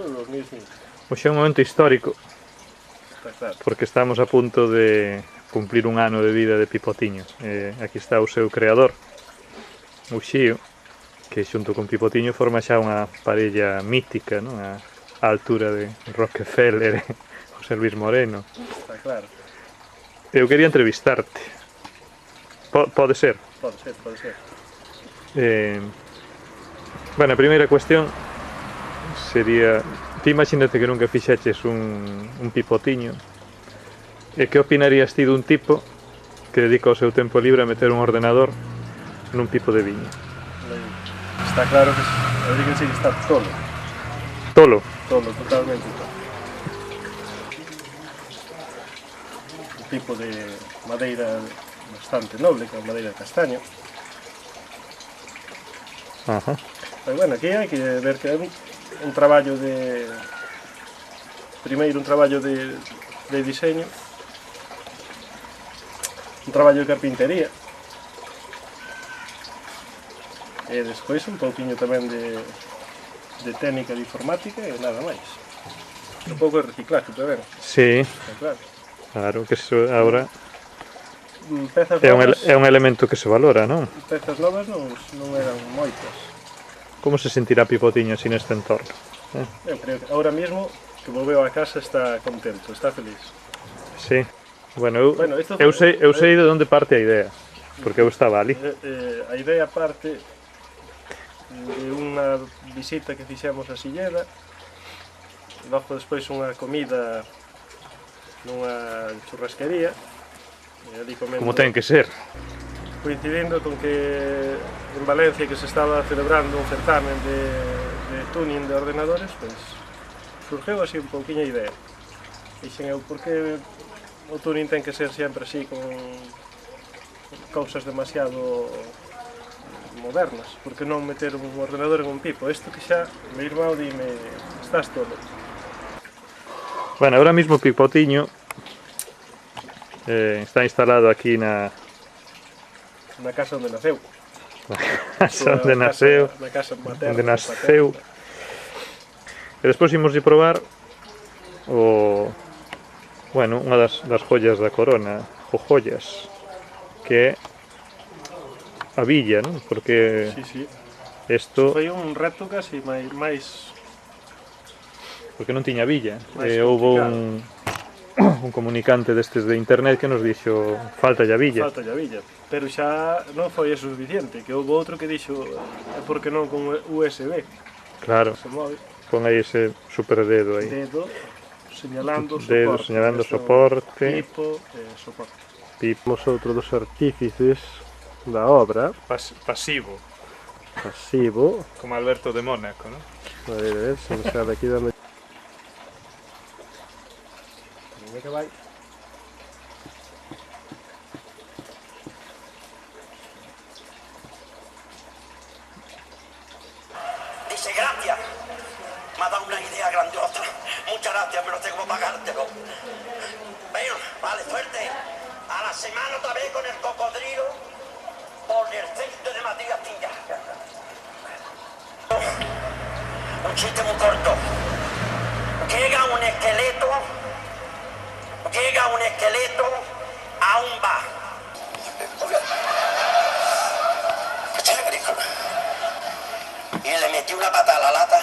2005. Hoxe é un momento histórico, Está claro. porque estamos a punto de cumplir un ano de vida de Pipotiño. Aquí está o seu creador, o Xío, que xunto con Pipotiño forma xa unha parella mítica, non? A altura de Rockefeller e José Luis Moreno. Está claro. Eu quería entrevistarte. Pode ser? Pode ser, pode ser. Bueno, a primeira cuestión sería... Ti imagínate que nunca fixeches un pipotiño. E que opinarías ti dun tipo que dedica o seu tempo libre a meter un ordenador nun pipo de viño? Está claro que eu digo que está tolo. Tolo? Tolo, totalmente tolo. Un tipo de madeira bastante noble, con madeira de castaño. Ajá. Pero bueno, aquí hai que ver que é un traballo de... Primeiro un traballo de diseño, un traballo de carpintería, e despois un pouquiño tamén de técnica de informática e nada máis. Un pouco de reciclaje tamén, Sí, está claro. claro que eso agora Pezas é novas, un elemento que se valora, non? pezas novas non eran moitas. Como se sentirá Pipotiño así neste entorno? Eu creo que ahora mesmo que volveu a casa está contento, está feliz. Sí. Bueno, Bueno, isto eu sei de onde parte a idea, porque eu estaba ali. A idea parte de unha visita que fixemos a Silleda, e logo despois unha comida nunha churrasquería, e ali comendo, Como ten que ser. coincidindo con que en Valencia que se estaba celebrando un certamen de tuning de ordenadores, pois surgeu así un pouquiño a idea. Dixen eu, por que o tuning ten que ser sempre así con cousas demasiado modernas? Por que non meter un ordenador en un pipo? Isto que xa, meu irmão dime, estás todo. Bueno, ahora mismo Pipotiño está instalado aquí na casa onde naceu. casa onde naceu, Na casa materna. onde naceu. E despois imos de probar unha das joyas da corona, joyas, que é a villa, non? Porque Sí. isto Foi un reto casi máis porque non tiña villa. complicado. Houve un comunicante destes de internet que nos dixo falta a villa. Falta a villa, pero xa non foi eso suficiente, que houve outro que dixo por que non con USB. Claro, Se move, pon aí ese super dedo aí. dedo señalando Dedo soporte. señalando Eso, soporte. Tipo, soporte. Pipo. Outro dos artífices da obra, Pasivo, pasivo. como Alberto de Mónaco, non? A ver, se me sale aquí dando... Mira que vai. Dice, gracias. Me ha dado una idea grandiosa. Muchas gracias, pero no sé cómo pagártelo. Bueno, vale, suerte. A la semana otra vez con el cocodrilo por el centro de Madrid Castilla. Un chiste muy corto. Llega un esqueleto a un bar. Y le metió una pata a la lata,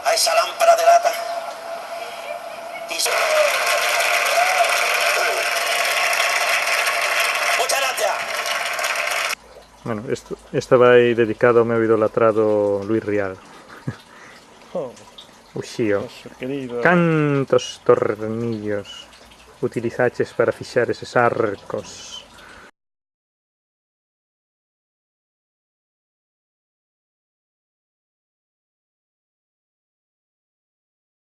a esa lámpara de lata. Muchas gracias. Bueno, esta vai dedicado ao meu idolatrado Luis Rial. Oh, O Xío. noso querido. Cantos tornillos utilizaches para fixar eses arcos?